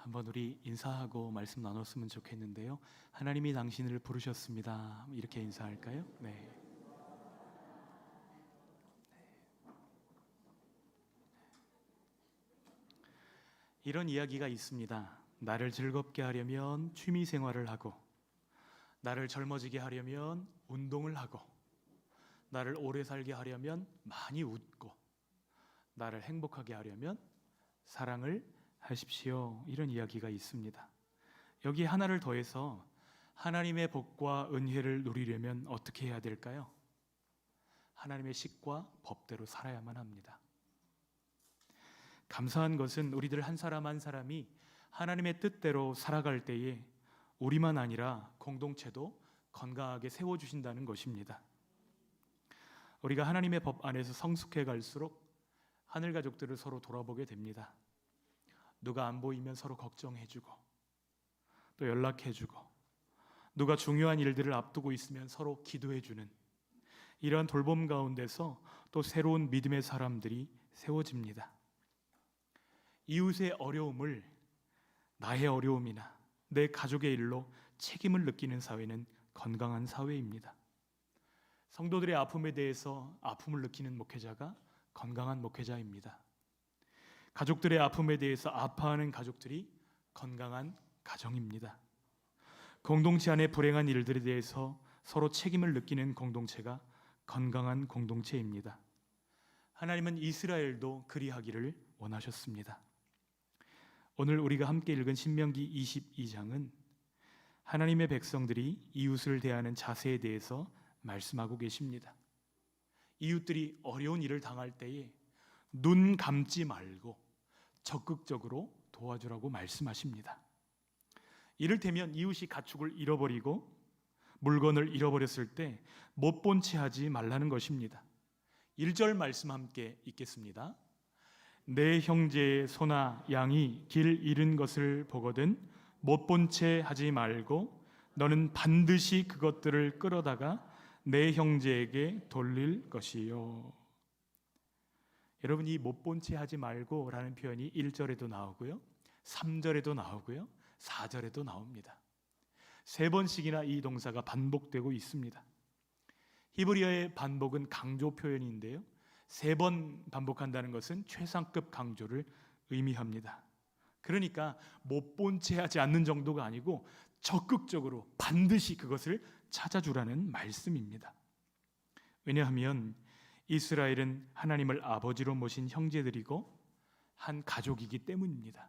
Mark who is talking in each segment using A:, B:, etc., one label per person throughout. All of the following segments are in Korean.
A: 한번 우리 인사하고 말씀 나눴으면 좋겠는데요. 하나님이 당신을 부르셨습니다. 이렇게 인사할까요? 네. 이런 이야기가 있습니다. 나를 즐겁게 하려면 취미 생활을 하고, 나를 젊어지게 하려면 운동을 하고, 나를 오래 살게 하려면 많이 웃고, 나를 행복하게 하려면 사랑을 하십시오. 이런 이야기가 있습니다. 여기 하나를 더해서 하나님의 복과 은혜를 누리려면 어떻게 해야 될까요? 하나님의 식과 법대로 살아야만 합니다. 감사한 것은 우리들 한 사람 한 사람이 하나님의 뜻대로 살아갈 때에 우리만 아니라 공동체도 건강하게 세워주신다는 것입니다. 우리가 하나님의 법 안에서 성숙해 갈수록 하늘 가족들을 서로 돌아보게 됩니다. 누가 안 보이면 서로 걱정해주고, 또 연락해주고, 누가 중요한 일들을 앞두고 있으면 서로 기도해주는 이러한 돌봄 가운데서 또 새로운 믿음의 사람들이 세워집니다. 이웃의 어려움을 나의 어려움이나 내 가족의 일로 책임을 느끼는 사회는 건강한 사회입니다. 성도들의 아픔에 대해서 아픔을 느끼는 목회자가 건강한 목회자입니다. 가족들의 아픔에 대해서 아파하는 가족들이 건강한 가정입니다. 공동체 안의 불행한 일들에 대해서 서로 책임을 느끼는 공동체가 건강한 공동체입니다. 하나님은 이스라엘도 그리하기를 원하셨습니다. 오늘 우리가 함께 읽은 신명기 22장은 하나님의 백성들이 이웃을 대하는 자세에 대해서 말씀하고 계십니다. 이웃들이 어려운 일을 당할 때에 눈 감지 말고 적극적으로 도와주라고 말씀하십니다. 이를테면 이웃이 가축을 잃어버리고 물건을 잃어버렸을 때 못 본 채 하지 말라는 것입니다. 1절 말씀 함께 읽겠습니다. 내 형제의 소나 양이 길 잃은 것을 보거든 못 본 채 하지 말고 너는 반드시 그것들을 끌어다가 내 형제에게 돌릴 것이요. 여러분, 이 못 본 채 하지 말고 라는 표현이 1절에도 나오고요, 3절에도 나오고요, 4절에도 나옵니다. 3번씩이나 이 동사가 반복되고 있습니다. 히브리어의 반복은 강조 표현인데요, 3번 반복한다는 것은 최상급 강조를 의미합니다. 그러니까 못 본 채 하지 않는 정도가 아니고 적극적으로 반드시 그것을 찾아주라는 말씀입니다. 왜냐하면 이스라엘은 하나님을 아버지로 모신 형제들이고 한 가족이기 때문입니다.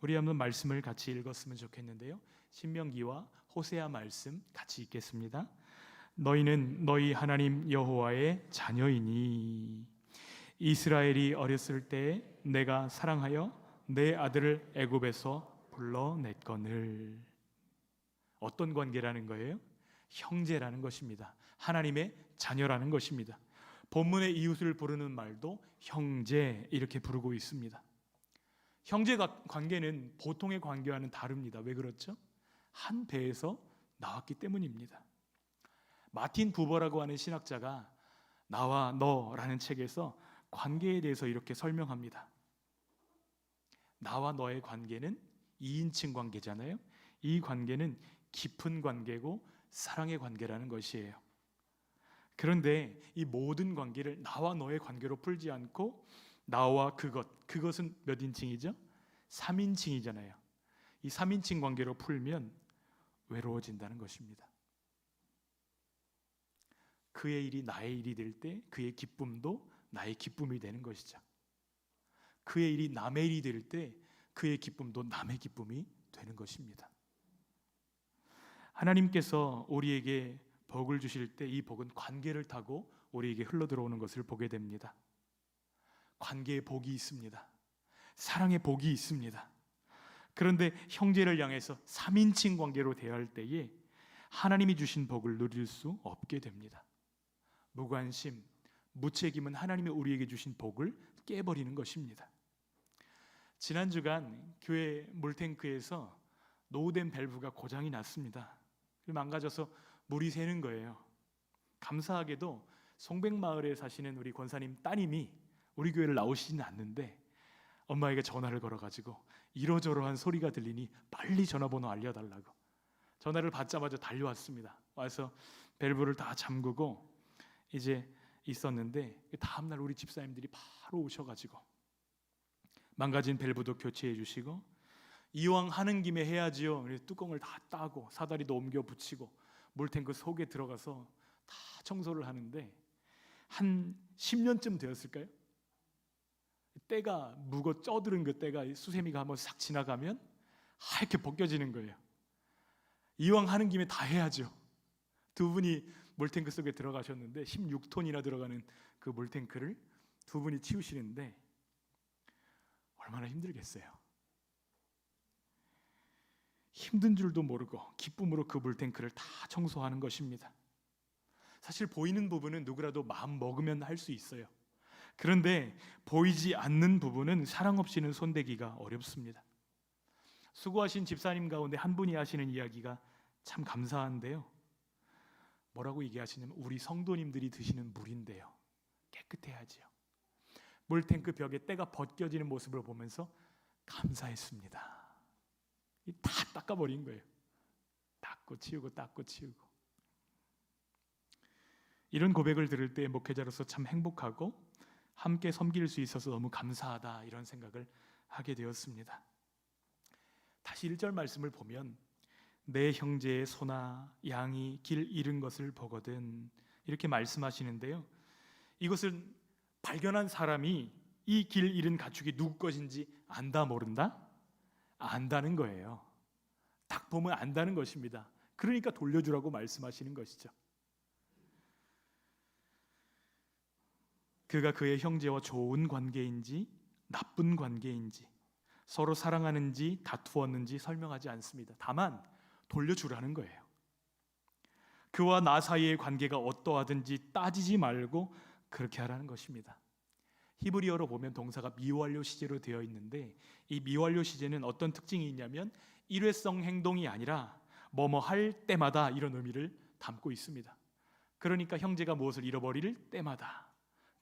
A: 우리 한번 말씀을 같이 읽었으면 좋겠는데요, 신명기와 호세아 말씀 같이 읽겠습니다. 너희는 너희 하나님 여호와의 자녀이니 이스라엘이 어렸을 때 내가 사랑하여 내 아들을 애굽에서 불러냈거늘. 어떤 관계라는 거예요? 형제라는 것입니다. 하나님의 자녀라는 것입니다. 본문의 이웃을 부르는 말도 형제 이렇게 부르고 있습니다. 형제 관계는 보통의 관계와는 다릅니다. 왜 그렇죠? 한 배에서 나왔기 때문입니다. 마틴 부버라고 하는 신학자가 나와 너라는 책에서 관계에 대해서 이렇게 설명합니다. 나와 너의 관계는 2인칭 관계잖아요. 이 관계는 깊은 관계고 사랑의 관계라는 것이에요. 그런데 이 모든 관계를 나와 너의 관계로 풀지 않고 나와 그것은 몇 인칭이죠? 3인칭이잖아요. 이 3인칭 관계로 풀면 외로워진다는 것입니다. 그의 일이 나의 일이 될 때 그의 기쁨도 나의 기쁨이 되는 것이죠. 그의 일이 남의 일이 될 때 그의 기쁨도 남의 기쁨이 되는 것입니다. 하나님께서 우리에게 복을 주실 때 이 복은 관계를 타고 우리에게 흘러들어오는 것을 보게 됩니다. 관계의 복이 있습니다. 사랑의 복이 있습니다. 그런데 형제를 향해서 3인칭 관계로 대할 때에 하나님이 주신 복을 누릴 수 없게 됩니다. 무관심, 무책임은 하나님이 우리에게 주신 복을 깨버리는 것입니다. 지난 주간 교회 물탱크에서 노후된 밸브가 고장이 났습니다. 망가져서 물이 새는 거예요. 감사하게도 송백마을에 사시는 우리 권사님 따님이 우리 교회를 나오시지는 않는데 엄마에게 전화를 걸어가지고 이러저러한 소리가 들리니 빨리 전화번호 알려달라고. 전화를 받자마자 달려왔습니다. 와서 밸브를 다 잠그고 이제 있었는데, 다음날 우리 집사님들이 바로 오셔가지고 망가진 밸브도 교체해 주시고, 이왕 하는 김에 해야지요. 그래서 뚜껑을 다 따고 사다리도 옮겨 붙이고 물탱크 속에 들어가서 다 청소를 하는데, 한 10년쯤 되었을까요? 때가 묵어 쪄들은 그 때가 수세미가 한번 싹 지나가면 하얗게 벗겨지는 거예요. 이왕 하는 김에 다 해야죠. 두 분이 물탱크 속에 들어가셨는데 16톤이나 들어가는 그 물탱크를 두 분이 치우시는데 얼마나 힘들겠어요. 힘든 줄도 모르고 기쁨으로 그 물탱크를 다 청소하는 것입니다. 사실 보이는 부분은 누구라도 마음 먹으면 할 수 있어요. 그런데 보이지 않는 부분은 사랑 없이는 손대기가 어렵습니다. 수고하신 집사님 가운데 한 분이 하시는 이야기가 참 감사한데요. 뭐라고 얘기하시냐면, 우리 성도님들이 드시는 물인데요, 깨끗해야지요. 물탱크 벽에 때가 벗겨지는 모습을 보면서 감사했습니다. 다 닦아버린 거예요. 닦고 치우고 닦고 치우고. 이런 고백을 들을 때 목회자로서 참 행복하고 함께 섬길 수 있어서 너무 감사하다, 이런 생각을 하게 되었습니다. 다시 1절 말씀을 보면, 내 형제의 소나 양이 길 잃은 것을 보거든, 이렇게 말씀하시는데요. 이것은 발견한 사람이 이 길 잃은 가축이 누구 것인지 안다 모른다? 안다는 거예요. 딱 보면 안다는 것입니다. 그러니까 돌려주라고 말씀하시는 것이죠. 그가 그의 형제와 좋은 관계인지 나쁜 관계인지, 서로 사랑하는지 다투었는지 설명하지 않습니다. 다만 돌려주라는 거예요. 그와 나 사이의 관계가 어떠하든지 따지지 말고 그렇게 하라는 것입니다. 히브리어로 보면 동사가 미완료 시제로 되어 있는데, 이 미완료 시제는 어떤 특징이 있냐면 일회성 행동이 아니라 뭐뭐 할 때마다 이런 의미를 담고 있습니다. 그러니까 형제가 무엇을 잃어버릴 때마다,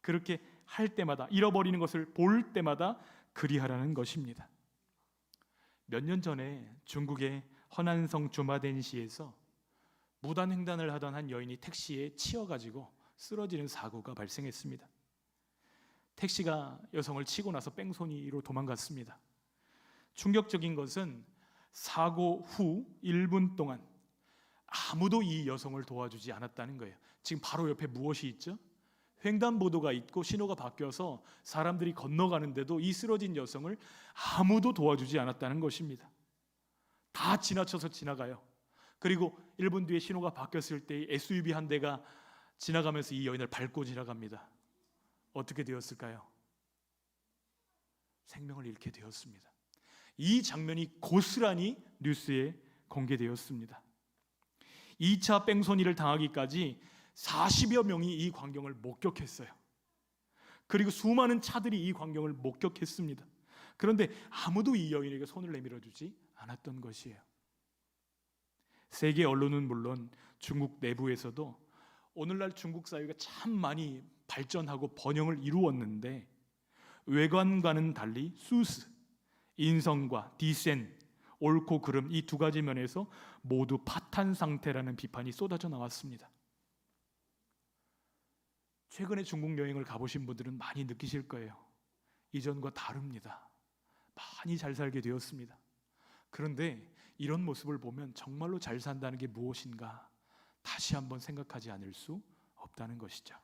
A: 그렇게 할 때마다, 잃어버리는 것을 볼 때마다 그리하라는 것입니다. 몇 년 전에 중국의 허난성 주마덴시에서 무단횡단을 하던 한 여인이 택시에 치여가지고 쓰러지는 사고가 발생했습니다. 택시가 여성을 치고 나서 뺑소니로 도망갔습니다. 충격적인 것은 사고 후 1분 동안 아무도 이 여성을 도와주지 않았다는 거예요. 지금 바로 옆에 무엇이 있죠? 횡단보도가 있고 신호가 바뀌어서 사람들이 건너가는데도 이 쓰러진 여성을 아무도 도와주지 않았다는 것입니다. 다 지나쳐서 지나가요. 그리고 1분 뒤에 신호가 바뀌었을 때 SUV 한 대가 지나가면서 이 여인을 밟고 지나갑니다. 어떻게 되었을까요? 생명을 잃게 되었습니다. 이 장면이 고스란히 뉴스에 공개되었습니다. 2차 뺑소니를 당하기까지 40여 명이 이 광경을 목격했어요. 그리고 수많은 차들이 이 광경을 목격했습니다. 그런데 아무도 이 여인에게 손을 내밀어 주지 않았던 것이에요. 세계 언론은 물론 중국 내부에서도 오늘날 중국 사회가 참 많이 발전하고 번영을 이루었는데, 외관과는 달리 수스, 인성과 디센, 옳고 그름, 이 두 가지 면에서 모두 파탄 상태라는 비판이 쏟아져 나왔습니다. 최근에 중국 여행을 가보신 분들은 많이 느끼실 거예요. 이전과 다릅니다. 많이 잘 살게 되었습니다. 그런데 이런 모습을 보면 정말로 잘 산다는 게 무엇인가 다시 한번 생각하지 않을 수 없다는 것이죠.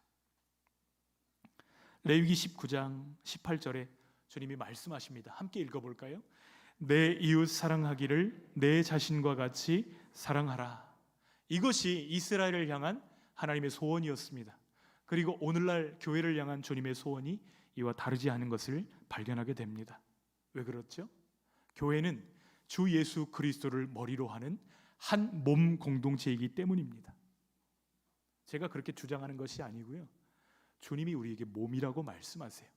A: 레위기 19장 18절에 주님이 말씀하십니다. 함께 읽어볼까요? 내 이웃 사랑하기를 내 자신과 같이 사랑하라. 이것이 이스라엘을 향한 하나님의 소원이었습니다. 그리고 오늘날 교회를 향한 주님의 소원이 이와 다르지 않은 것을 발견하게 됩니다. 왜 그렇죠? 교회는 주 예수 그리스도를 머리로 하는 한 몸 공동체이기 때문입니다. 제가 그렇게 주장하는 것이 아니고요, 주님이 우리에게 몸이라고 말씀하세요.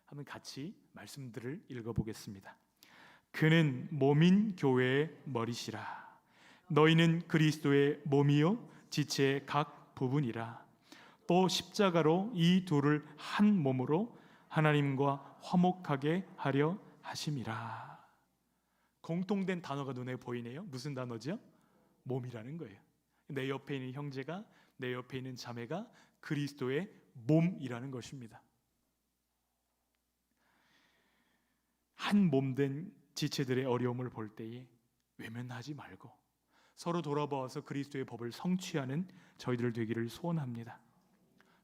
A: 한번 같이 말씀들을 읽어보겠습니다. 그는 몸인 교회의 머리시라. 너희는 그리스도의 몸이요 지체의 각 부분이라. 또 십자가로 이 둘을 한 몸으로 하나님과 화목하게 하려 하심이라. 공통된 단어가 눈에 보이네요. 무슨 단어죠? 몸이라는 거예요. 내 옆에 있는 형제가, 내 옆에 있는 자매가 그리스도의 몸이라는 것입니다. 한 몸된 지체들의 어려움을 볼 때에 외면하지 말고 서로 돌아보아서 그리스도의 법을 성취하는 저희들 되기를 소원합니다.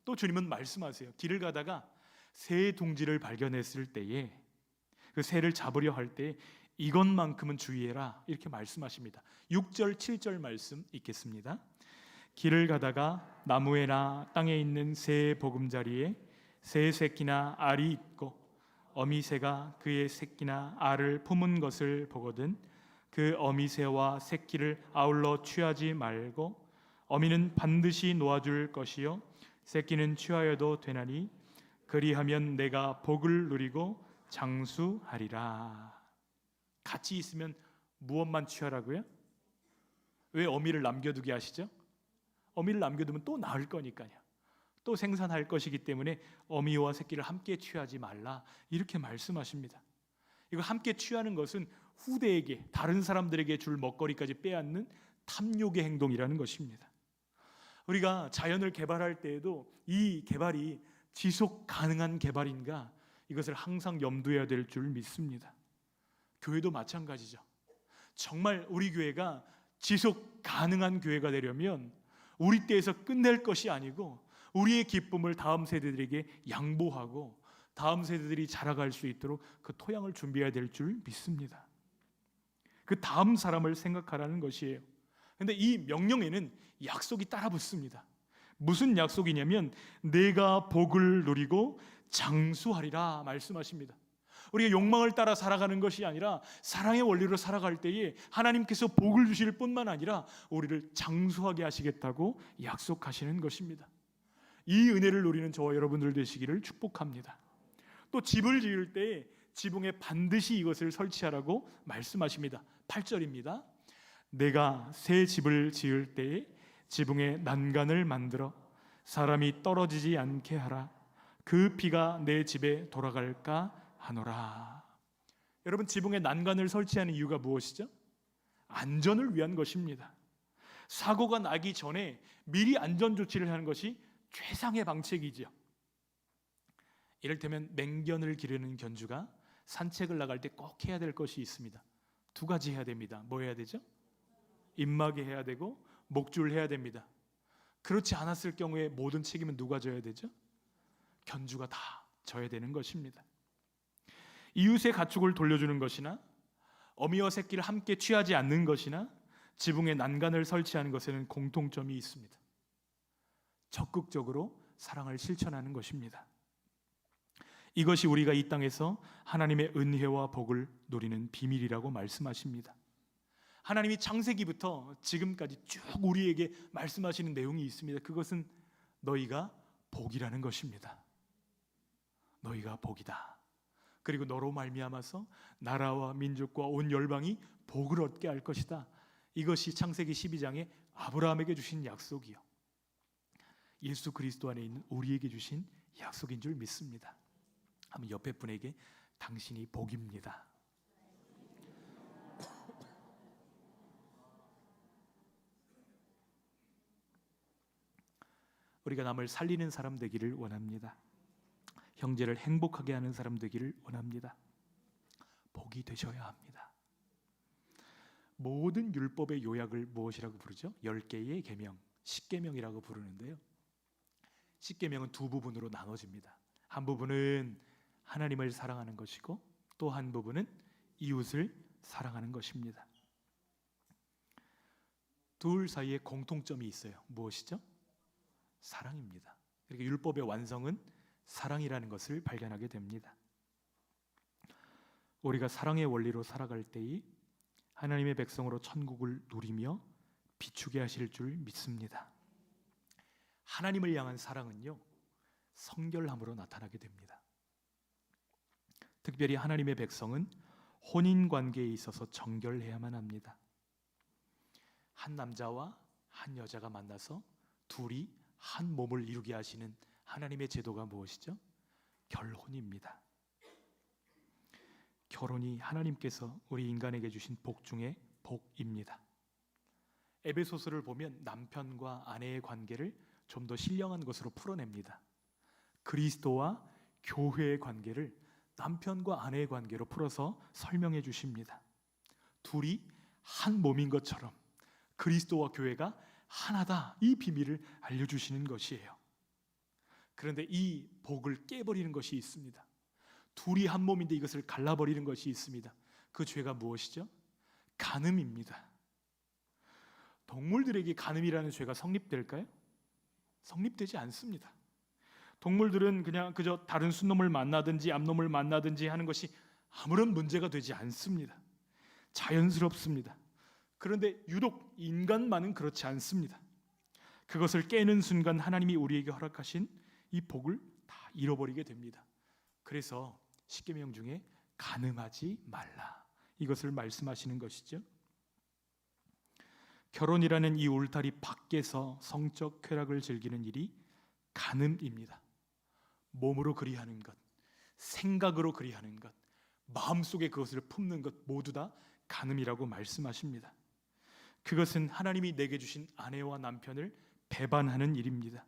A: 또 주님은 말씀하세요. 길을 가다가 새 둥지를 발견했을 때에 그 새를 잡으려 할 때 이것만큼은 주의해라 이렇게 말씀하십니다. 6절 7절 말씀 읽겠습니다. 길을 가다가 나무에나 땅에 있는 새 보금자리에 새 새끼나 알이 있고 어미새가 그의 새끼나 알을 품은 것을 보거든 그 어미새와 새끼를 아울러 취하지 말고 어미는 반드시 놓아줄 것이요 새끼는 취하여도 되나니 그리하면 내가 복을 누리고 장수하리라. 같이 있으면 무엇만 취하라고요? 왜 어미를 남겨두게 하시죠? 어미를 남겨두면 또 낳을 거니까요. 또 생산할 것이기 때문에 어미와 새끼를 함께 취하지 말라 이렇게 말씀하십니다. 이거 함께 취하는 것은 후대에게 다른 사람들에게 줄 먹거리까지 빼앗는 탐욕의 행동이라는 것입니다. 우리가 자연을 개발할 때에도 이 개발이 지속 가능한 개발인가 이것을 항상 염두해야 될 줄 믿습니다. 교회도 마찬가지죠. 정말 우리 교회가 지속 가능한 교회가 되려면 우리 때에서 끝낼 것이 아니고 우리의 기쁨을 다음 세대들에게 양보하고 다음 세대들이 자라갈 수 있도록 그 토양을 준비해야 될 줄 믿습니다. 그 다음 사람을 생각하라는 것이에요. 그런데 이 명령에는 약속이 따라 붙습니다. 무슨 약속이냐면 내가 복을 누리고 장수하리라 말씀하십니다. 우리가 욕망을 따라 살아가는 것이 아니라 사랑의 원리로 살아갈 때에 하나님께서 복을 주실 뿐만 아니라 우리를 장수하게 하시겠다고 약속하시는 것입니다. 이 은혜를 누리는 저와 여러분들 되시기를 축복합니다. 또 집을 지을 때 지붕에 반드시 이것을 설치하라고 말씀하십니다. 8절입니다. 내가 새 집을 지을 때에 지붕에 난간을 만들어 사람이 떨어지지 않게 하라. 그 비가 내 집에 돌아갈까 하노라. 여러분, 지붕에 난간을 설치하는 이유가 무엇이죠? 안전을 위한 것입니다. 사고가 나기 전에 미리 안전 조치를 하는 것이 최상의 방책이죠. 이를테면 맹견을 기르는 견주가 산책을 나갈 때 꼭 해야 될 것이 있습니다. 두 가지 해야 됩니다. 뭐 해야 되죠? 입마개 해야 되고 목줄 해야 됩니다. 그렇지 않았을 경우에 모든 책임은 누가 져야 되죠? 견주가 다 져야 되는 것입니다. 이웃의 가축을 돌려주는 것이나 어미와 새끼를 함께 취하지 않는 것이나 지붕에 난간을 설치하는 것에는 공통점이 있습니다. 적극적으로 사랑을 실천하는 것입니다. 이것이 우리가 이 땅에서 하나님의 은혜와 복을 누리는 비밀이라고 말씀하십니다. 하나님이 창세기부터 지금까지 쭉 우리에게 말씀하시는 내용이 있습니다. 그것은 너희가 복이라는 것입니다. 너희가 복이다. 그리고 너로 말미암아서 나라와 민족과 온 열방이 복을 얻게 할 것이다. 이것이 창세기 12장에 아브라함에게 주신 약속이요, 예수 그리스도 안에 있는 우리에게 주신 약속인 줄 믿습니다. 한번 옆에 분에게 당신이 복입니다. 우리가 남을 살리는 사람 되기를 원합니다. 형제를 행복하게 하는 사람 되기를 원합니다. 복이 되셔야 합니다. 모든 율법의 요약을 무엇이라고 부르죠? 10개의 계명, 10계명이라고 부르는데요. 10계명은 두 부분으로 나눠집니다. 한 부분은 하나님을 사랑하는 것이고 또 한 부분은 이웃을 사랑하는 것입니다. 둘 사이에 공통점이 있어요. 무엇이죠? 사랑입니다. 그러니까 율법의 완성은 사랑이라는 것을 발견하게 됩니다. 우리가 사랑의 원리로 살아갈 때에 하나님의 백성으로 천국을 누리며 비추게 하실 줄 믿습니다. 하나님을 향한 사랑은요, 성결함으로 나타나게 됩니다. 특별히 하나님의 백성은 혼인 관계에 있어서 정결해야만 합니다. 한 남자와 한 여자가 만나서 둘이 한 몸을 이루게 하시는 하나님의 제도가 무엇이죠? 결혼입니다. 결혼이 하나님께서 우리 인간에게 주신 복 중에 복입니다. 에베소서를 보면 남편과 아내의 관계를 좀 더 신령한 것으로 풀어냅니다. 그리스도와 교회의 관계를 남편과 아내의 관계로 풀어서 설명해 주십니다. 둘이 한 몸인 것처럼 그리스도와 교회가 하나다, 이 비밀을 알려주시는 것이에요. 그런데 이 복을 깨버리는 것이 있습니다. 둘이 한 몸인데 이것을 갈라버리는 것이 있습니다. 그 죄가 무엇이죠? 간음입니다. 동물들에게 간음이라는 죄가 성립될까요? 성립되지 않습니다. 동물들은 그저 다른 순놈을 만나든지 암놈을 만나든지 하는 것이 아무런 문제가 되지 않습니다. 자연스럽습니다. 그런데 유독 인간만은 그렇지 않습니다. 그것을 깨는 순간 하나님이 우리에게 허락하신 이 복을 다 잃어버리게 됩니다. 그래서 십계명 중에 간음하지 말라, 이것을 말씀하시는 것이죠. 결혼이라는 이 울타리 밖에서 성적 쾌락을 즐기는 일이 간음입니다. 몸으로 그리하는 것, 생각으로 그리하는 것, 마음속에 그것을 품는 것 모두 다 간음이라고 말씀하십니다. 그것은 하나님이 내게 주신 아내와 남편을 배반하는 일입니다.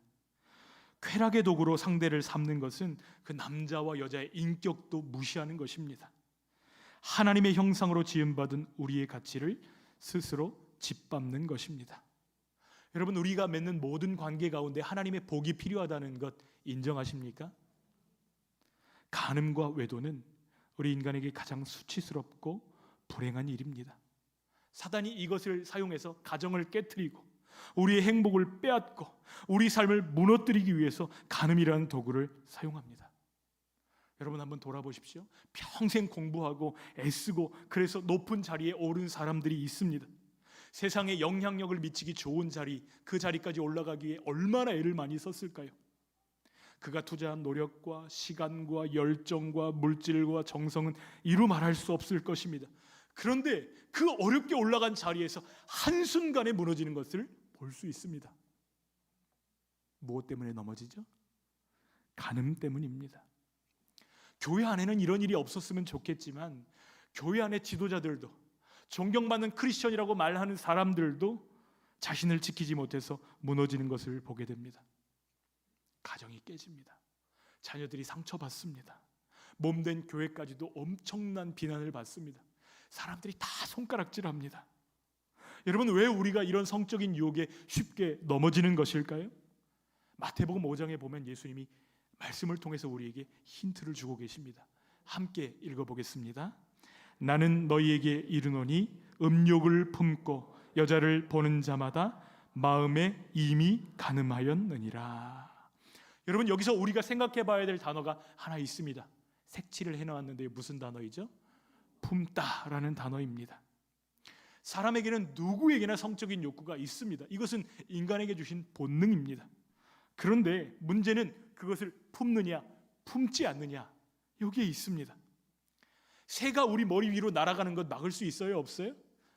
A: 쾌락의 도구로 상대를 삼는 것은 그 남자와 여자의 인격도 무시하는 것입니다. 하나님의 형상으로 지음받은 우리의 가치를 스스로 짓밟는 것입니다. 여러분, 우리가 맺는 모든 관계 가운데 하나님의 복이 필요하다는 것 인정하십니까? 간음과 외도는 우리 인간에게 가장 수치스럽고 불행한 일입니다. 사단이 이것을 사용해서 가정을 깨트리고 우리의 행복을 빼앗고 우리 삶을 무너뜨리기 위해서 간음이라는 도구를 사용합니다. 여러분, 한번 돌아보십시오. 평생 공부하고 애쓰고 그래서 높은 자리에 오른 사람들이 있습니다. 세상에 영향력을 미치기 좋은 자리, 그 자리까지 올라가기 위해 얼마나 애를 많이 썼을까요? 그가 투자한 노력과 시간과 열정과 물질과 정성은 이루 말할 수 없을 것입니다. 그런데 그 어렵게 올라간 자리에서 한순간에 무너지는 것을 볼 수 있습니다. 무엇 때문에 넘어지죠? 간음 때문입니다. 교회 안에는 이런 일이 없었으면 좋겠지만 교회 안의 지도자들도, 존경받는 크리스천이라고 말하는 사람들도 자신을 지키지 못해서 무너지는 것을 보게 됩니다. 가정이 깨집니다. 자녀들이 상처받습니다. 몸된 교회까지도 엄청난 비난을 받습니다. 사람들이 다 손가락질합니다. 여러분, 왜 우리가 이런 성적인 유혹에 쉽게 넘어지는 것일까요? 마태복음 5장에 보면 예수님이 말씀을 통해서 우리에게 힌트를 주고 계십니다. 함께 읽어보겠습니다. 나는 너희에게 이르노니 음욕을 품고 여자를 보는 자마다 마음에 이미 간음하였느니라. 여러분, 여기서 우리가 생각해 봐야 될 단어가 하나 있습니다. 색칠을 해놓았는데 무슨 단어이죠? 품다라는 단어입니다. 사람에게는 누구에게나 성적인 욕구가 있습니다. 이것은 인간에게 주신 본능입니다. 그런데 문제는 그것을 품느냐 품지 않느냐, 여기에 있습니다. 새가 우리 머리 위로 날아가는 것 막을 수 있어요? 없어요?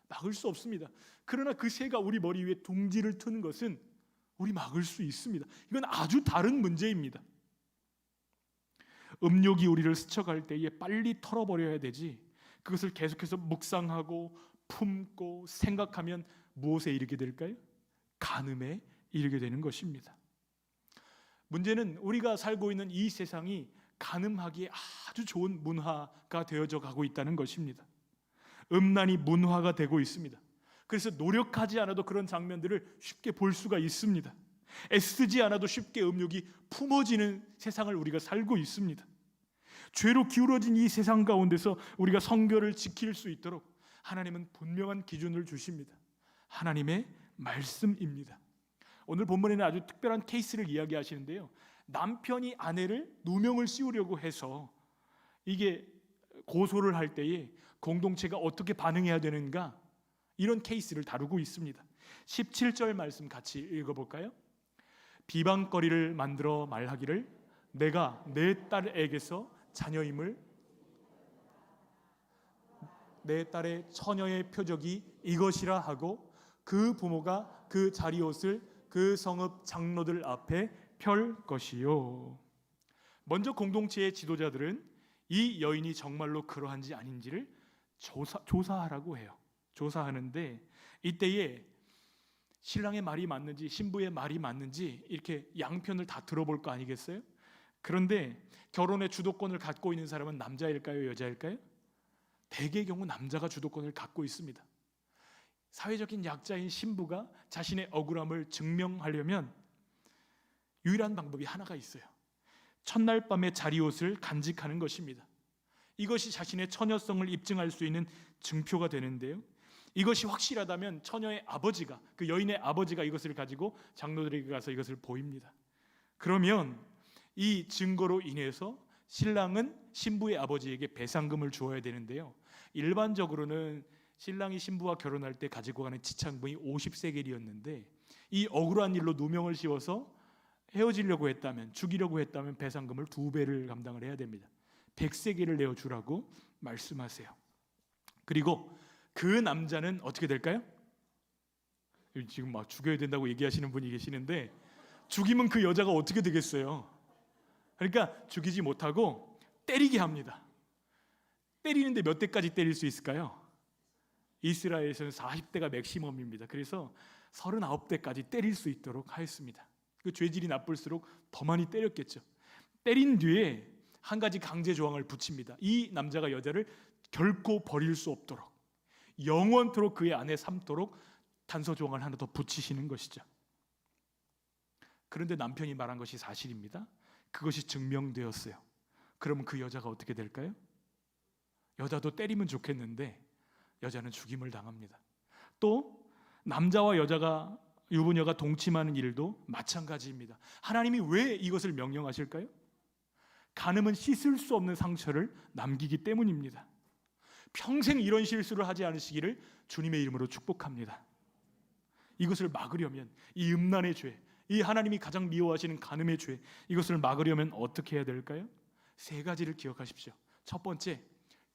A: 막을 수 없습니다. 그러나 그 새가 우리 머리 위에 둥지를 트는 것은 우리 막을 수 있습니다. 이건 아주 다른 문제입니다. 음욕이 우리를 스쳐갈 때에 빨리 털어버려야 되지, 그것을 계속해서 묵상하고 품고 생각하면 무엇에 이르게 될까요? 간음에 이르게 되는 것입니다. 문제는 우리가 살고 있는 이 세상이 간음하기에 아주 좋은 문화가 되어져 가고 있다는 것입니다. 음란이 문화가 되고 있습니다. 그래서 노력하지 않아도 그런 장면들을 쉽게 볼 수가 있습니다. 애쓰지 않아도 쉽게 음욕이 품어지는 세상을 우리가 살고 있습니다. 죄로 기울어진 이 세상 가운데서 우리가 성결을 지킬 수 있도록 하나님은 분명한 기준을 주십니다. 하나님의 말씀입니다. 오늘 본문에는 아주 특별한 케이스를 이야기하시는데요, 남편이 아내를 누명을 씌우려고 해서 이게 고소를 할 때에 공동체가 어떻게 반응해야 되는가, 이런 케이스를 다루고 있습니다. 17절 말씀 같이 읽어볼까요? 비방거리를 만들어 말하기를 내가 내 딸에게서 자녀임을, 내 딸의 처녀의 표적이 이것이라 하고 그 부모가 그 자리옷을 그 성읍 장로들 앞에 펼 것이요. 먼저 공동체의 지도자들은 이 여인이 정말로 그러한지 아닌지를 조사하라고 해요. 조사하는데 이때에 신랑의 말이 맞는지 신부의 말이 맞는지 이렇게 양편을 다 들어볼 거 아니겠어요? 그런데 결혼의 주도권을 갖고 있는 사람은 남자일까요, 여자일까요? 대개의 경우 남자가 주도권을 갖고 있습니다. 사회적인 약자인 신부가 자신의 억울함을 증명하려면 유일한 방법이 하나가 있어요. 첫날 밤의 자리옷을 간직하는 것입니다. 이것이 자신의 처녀성을 입증할 수 있는 증표가 되는데요, 이것이 확실하다면 처녀의 아버지가, 그 여인의 아버지가 이것을 가지고 장로들에게 가서 이것을 보입니다. 그러면 이 증거로 인해서 신랑은 신부의 아버지에게 배상금을 주어야 되는데요, 일반적으로는 신랑이 신부와 결혼할 때 가지고 가는 지참금이 50세겔이었는데 이 억울한 일로 누명을 씌워서 헤어지려고 했다면, 죽이려고 했다면 배상금을 2배를 감당을 해야 됩니다. 100세겔을 내어주라고 말씀하세요. 그리고 그 남자는 어떻게 될까요? 지금 막 죽여야 된다고 얘기하시는 분이 계시는데 죽이면 그 여자가 어떻게 되겠어요? 그러니까 죽이지 못하고 때리게 합니다. 때리는데 몇 대까지 때릴 수 있을까요? 이스라엘에서는 40대가 맥시멈입니다. 그래서 39대까지 때릴 수 있도록 하였습니다. 그 죄질이 나쁠수록 더 많이 때렸겠죠. 때린 뒤에 한 가지 강제 조항을 붙입니다. 이 남자가 여자를 결코 버릴 수 없도록, 영원토록 그의 아내 삼도록 단서 조항을 하나 더 붙이시는 것이죠. 그런데 남편이 말한 것이 사실입니다. 그것이 증명되었어요. 그러면 그 여자가 어떻게 될까요? 여자도 때리면 좋겠는데 여자는 죽임을 당합니다. 또 남자와 여자가, 유부녀가 동침하는 일도 마찬가지입니다. 하나님이 왜 이것을 명령하실까요? 간음은 씻을 수 없는 상처를 남기기 때문입니다. 평생 이런 실수를 하지 않으시기를 주님의 이름으로 축복합니다. 이것을 막으려면, 이 음란의 죄, 이 하나님이 가장 미워하시는 간음의 죄, 이것을 막으려면 어떻게 해야 될까요? 3가지를 기억하십시오. 첫 번째,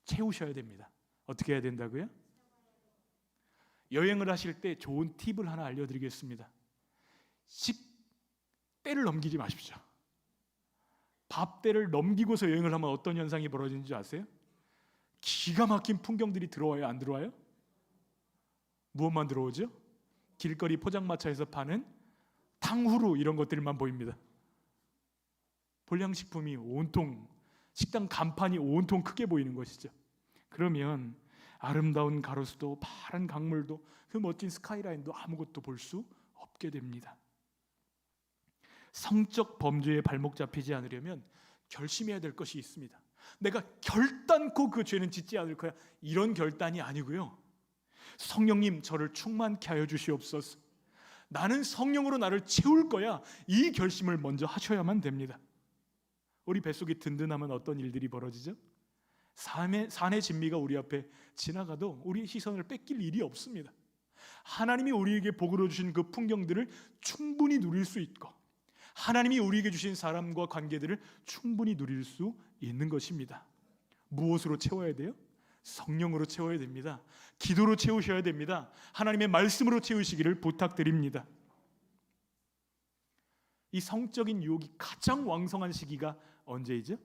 A: 채우셔야 됩니다. 어떻게 해야 된다고요? 여행을 하실 때 좋은 팁을 하나 알려드리겠습니다. 때를 넘기지 마십시오. 밥때를 넘기고서 여행을 하면 어떤 현상이 벌어지는지 아세요? 기가 막힌 풍경들이 들어와요, 안 들어와요? 무엇만 들어오죠? 길거리 포장마차에서 파는 탕후루 이런 것들만 보입니다. 불량식품이 온통, 식당 간판이 온통 크게 보이는 것이죠. 그러면 아름다운 가로수도, 파란 강물도, 그 멋진 스카이라인도 아무것도 볼 수 없게 됩니다. 성적 범죄에 발목 잡히지 않으려면 결심해야 될 것이 있습니다. 내가 결단코 그 죄는 짓지 않을 거야, 이런 결단이 아니고요, 성령님 저를 충만케 하여 주시옵소서, 나는 성령으로 나를 채울 거야, 이 결심을 먼저 하셔야만 됩니다. 우리 뱃속이 든든하면 어떤 일들이 벌어지죠? 산의 진미가 우리 앞에 지나가도 우리의 시선을 뺏길 일이 없습니다. 하나님이 우리에게 복으로 주신 그 풍경들을 충분히 누릴 수 있고, 하나님이 우리에게 주신 사람과 관계들을 충분히 누릴 수 있는 것입니다. 무엇으로 채워야 돼요? 성령으로 채워야 됩니다. 기도로 채우셔야 됩니다. 하나님의 말씀으로 채우시기를 부탁드립니다. 이 성적인 유혹이 가장 왕성한 시기가 언제이죠?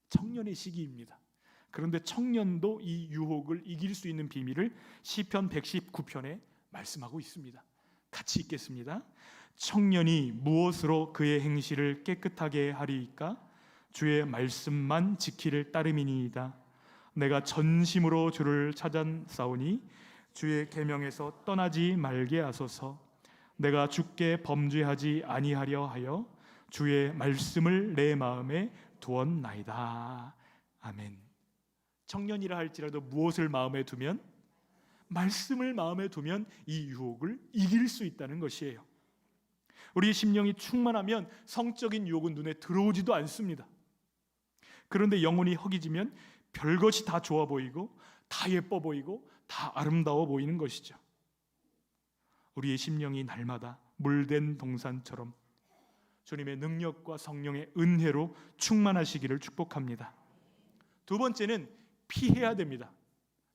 A: 청년의 시기입니다. 그런데 청년도 이 유혹을 이길 수 있는 비밀을 시편 119편에 말씀하고 있습니다. 같이 읽겠습니다. 청년이 무엇으로 그의 행실을 깨끗하게 하리이까? 주의 말씀만 지키를 따름이니이다. 내가 전심으로 주를 찾아싸우니 주의 계명에서 떠나지 말게 하소서. 내가 주께 범죄하지 아니하려 하여 주의 말씀을 내 마음에 두었나이다. 아멘. 청년이라 할지라도 무엇을 마음에 두면? 말씀을 마음에 두면 이 유혹을 이길 수 있다는 것이에요. 우리의 심령이 충만하면 성적인 유혹은 눈에 들어오지도 않습니다. 그런데 영혼이 허기지면 별것이 다 좋아 보이고, 다 예뻐 보이고, 다 아름다워 보이는 것이죠. 우리의 심령이 날마다 물된 동산처럼 주님의 능력과 성령의 은혜로 충만하시기를 축복합니다. 두 번째는 피해야 됩니다.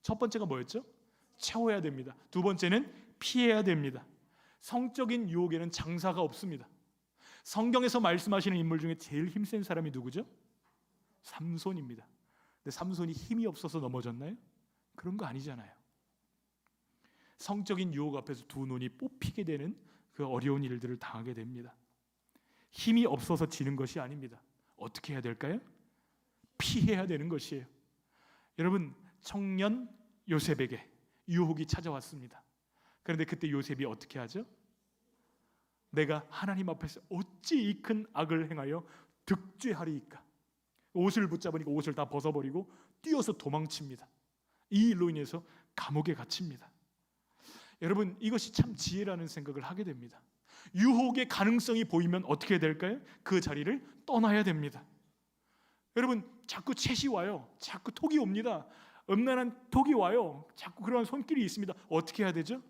A: 첫 번째가 뭐였죠? 채워야 됩니다. 두 번째는 피해야 됩니다. 성적인 유혹에는 장사가 없습니다. 성경에서 말씀하시는 인물 중에 제일 힘센 사람이 누구죠? 삼손입니다. 근데 삼손이 힘이 없어서 넘어졌나요? 그런 거 아니잖아요. 성적인 유혹 앞에서 두 눈이 뽑히게 되는 그 어려운 일들을 당하게 됩니다. 힘이 없어서 지는 것이 아닙니다. 어떻게 해야 될까요? 피해야 되는 것이에요. 여러분, 청년 요셉에게 유혹이 찾아왔습니다. 그런데 그때 요셉이 어떻게 하죠? 내가 하나님 앞에서 어찌 이 큰 악을 행하여 득죄하리이까. 옷을 붙잡으니까 옷을 다 벗어버리고 뛰어서 도망칩니다. 이 일로 인해서 감옥에 갇힙니다. 여러분, 이것이 참 지혜라는 생각을 하게 됩니다. 유혹의 가능성이 보이면 어떻게 될까요? 그 자리를 떠나야 됩니다. 여러분, 자꾸 채시 와요. 자꾸 톡이 옵니다. 음란한 톡이 와요. 자꾸 그러한 손길이 있습니다. 어떻게 해야 되죠?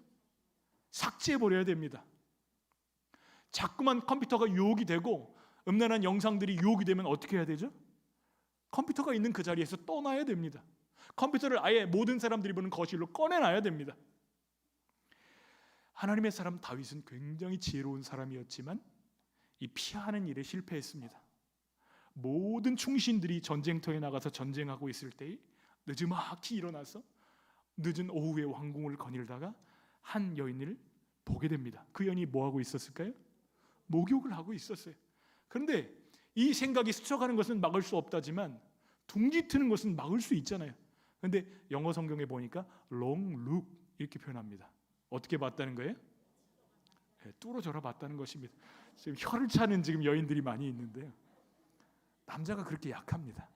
A: 삭제해버려야 됩니다. 자꾸만 컴퓨터가 유혹이 되고 음란한 영상들이 유혹이 되면 어떻게 해야 되죠? 컴퓨터가 있는 그 자리에서 떠나야 됩니다. 컴퓨터를 아예 모든 사람들이 보는 거실로 꺼내놔야 됩니다. 하나님의 사람 다윗은 굉장히 지혜로운 사람이었지만 이 피하는 일에 실패했습니다. 모든 충신들이 전쟁터에 나가서 전쟁하고 있을 때 늦지막히 일어나서 늦은 오후에 왕궁을 거닐다가 한 여인을 보게 됩니다. 그 여인이 뭐하고 있었을까요? 목욕을 하고 있었어요. 그런데 이 생각이 스쳐가는 것은 막을 수 없다지만 둥지 트는 것은 막을 수 있잖아요. 그런데 영어 성경에 보니까 long look 이렇게 표현합니다. 어떻게 봤다는 거예요? 네, 뚫어져라 봤다는 것입니다. 지금 혀를 차는 지금 여인들이 많이 있는데요. 남자가 그렇게 약합니다.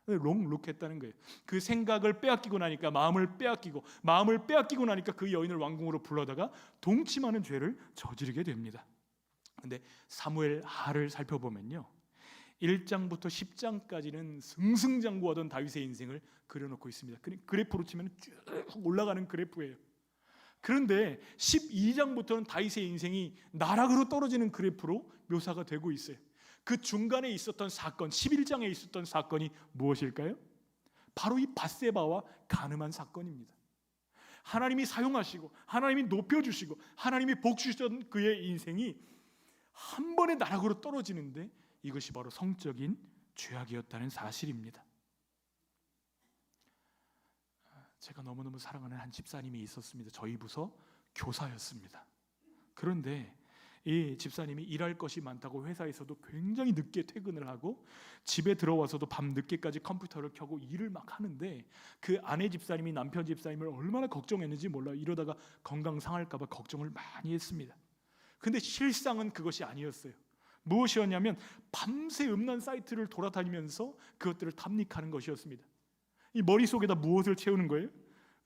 A: long look 했다는 거예요. 그 생각을 빼앗기고 나니까 마음을 빼앗기고 나니까 그 여인을 왕궁으로 불러다가 동침하는 죄를 저지르게 됩니다. 근데 사무엘 하를 살펴보면요, 1장부터 10장까지는 승승장구하던 다윗의 인생을 그려놓고 있습니다. 그래프로 치면 쭉 올라가는 그래프예요. 그런데 12장부터는 다윗의 인생이 나락으로 떨어지는 그래프로 묘사가 되고 있어요. 그 중간에 있었던 사건, 11장에 있었던 사건이 무엇일까요? 바로 이 밧세바와 간음한 사건입니다. 하나님이 사용하시고 하나님이 높여주시고 하나님이 복 주셨던 그의 인생이 한 번에 나락으로 떨어지는데 이것이 바로 성적인 죄악이었다는 사실입니다. 제가 너무너무 사랑하는 한 집사님이 있었습니다. 저희 부서 교사였습니다. 그런데 이 집사님이 일할 것이 많다고 회사에서도 굉장히 늦게 퇴근을 하고 집에 들어와서도 밤 늦게까지 컴퓨터를 켜고 일을 막 하는데 그 아내 집사님이 남편 집사님을 얼마나 걱정했는지 몰라요. 이러다가 건강 상할까 봐 걱정을 많이 했습니다. 근데 실상은 그것이 아니었어요. 무엇이었냐면 밤새 음란 사이트를 돌아다니면서 그것들을 탐닉하는 것이었습니다. 이 머릿속에다 무엇을 채우는 거예요?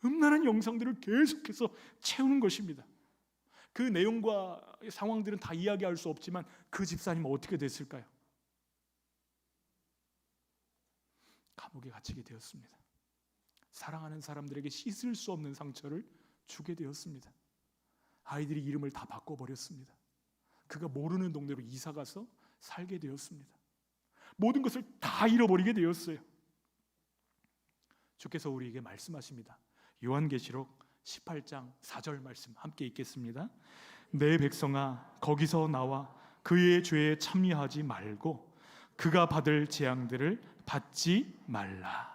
A: 음란한 영상들을 계속해서 채우는 것입니다. 그 내용과 상황들은 다 이야기할 수 없지만 그 집사님은 어떻게 됐을까요? 감옥에 갇히게 되었습니다. 사랑하는 사람들에게 씻을 수 없는 상처를 주게 되었습니다. 아이들이 이름을 다 바꿔버렸습니다. 그가 모르는 동네로 이사가서 살게 되었습니다. 모든 것을 다 잃어버리게 되었어요. 주께서 우리에게 말씀하십니다. 요한계시록 18장 4절 말씀 함께 읽겠습니다. 내 백성아, 거기서 나와 그의 죄에 참여하지 말고 그가 받을 재앙들을 받지 말라.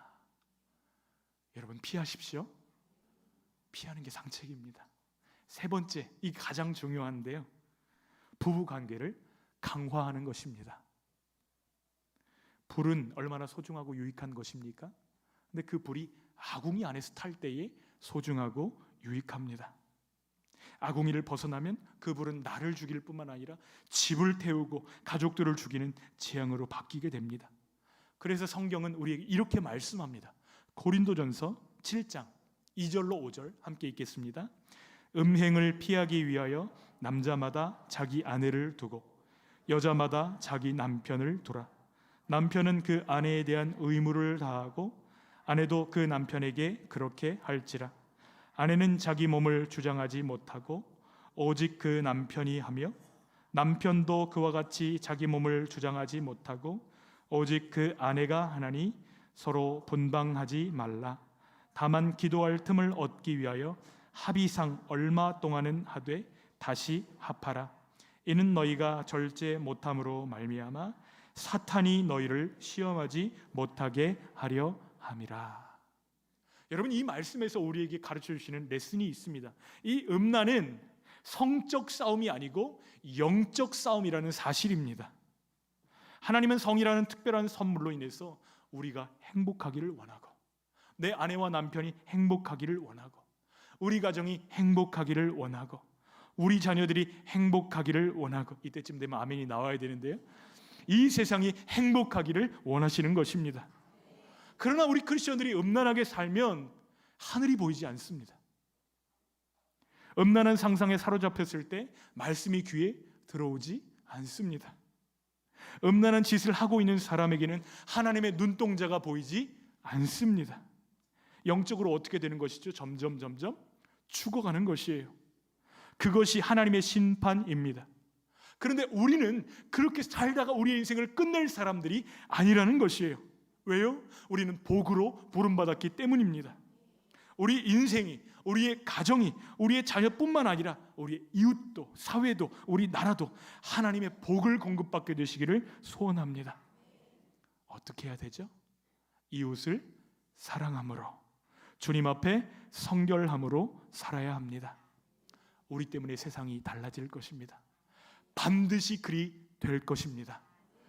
A: 여러분, 피하십시오. 피하는 게 상책입니다. 세 번째, 이 가장 중요한데요, 부부 관계를 강화하는 것입니다. 불은 얼마나 소중하고 유익한 것입니까? 근데 그 불이 아궁이 안에서 탈 때에 소중하고 유익합니다. 아궁이를 벗어나면 그 불은 나를 죽일 뿐만 아니라 집을 태우고 가족들을 죽이는 재앙으로 바뀌게 됩니다. 그래서 성경은 우리에게 이렇게 말씀합니다. 고린도전서 7장 2절로 5절 함께 읽겠습니다. 음행을 피하기 위하여 남자마다 자기 아내를 두고 여자마다 자기 남편을 두라. 남편은 그 아내에 대한 의무를 다하고 아내도 그 남편에게 그렇게 할지라. 아내는 자기 몸을 주장하지 못하고 오직 그 남편이 하며 남편도 그와 같이 자기 몸을 주장하지 못하고 오직 그 아내가 하나니 서로 분방하지 말라. 다만 기도할 틈을 얻기 위하여 합의상 얼마 동안은 하되 다시 합하라. 이는 너희가 절제 못함으로 말미암아 사탄이 너희를 시험하지 못하게 하려 함이라. 여러분, 이 말씀에서 우리에게 가르쳐 주시는 레슨이 있습니다. 이 음란은 성적 싸움이 아니고 영적 싸움이라는 사실입니다. 하나님은 성이라는 특별한 선물로 인해서 우리가 행복하기를 원하고, 내 아내와 남편이 행복하기를 원하고, 우리 가정이 행복하기를 원하고, 우리 자녀들이 행복하기를 원하고, 이때쯤 되면 아멘이 나와야 되는데요, 이 세상이 행복하기를 원하시는 것입니다. 그러나 우리 크리스천들이 음란하게 살면 하늘이 보이지 않습니다. 음란한 상상에 사로잡혔을 때 말씀이 귀에 들어오지 않습니다. 음란한 짓을 하고 있는 사람에게는 하나님의 눈동자가 보이지 않습니다. 영적으로 어떻게 되는 것이죠? 점점 죽어가는 것이에요. 그것이 하나님의 심판입니다. 그런데 우리는 그렇게 살다가 우리의 인생을 끝낼 사람들이 아니라는 것이에요. 왜요? 우리는 복으로 부름받았기 때문입니다. 우리 인생이, 우리의 가정이, 우리의 자녀뿐만 아니라 우리의 이웃도, 사회도, 우리 나라도 하나님의 복을 공급받게 되시기를 소원합니다. 어떻게 해야 되죠? 이웃을 사랑함으로, 주님 앞에 성결함으로 살아야 합니다. 우리 때문에 세상이 달라질 것입니다. 반드시 그리 될 것입니다.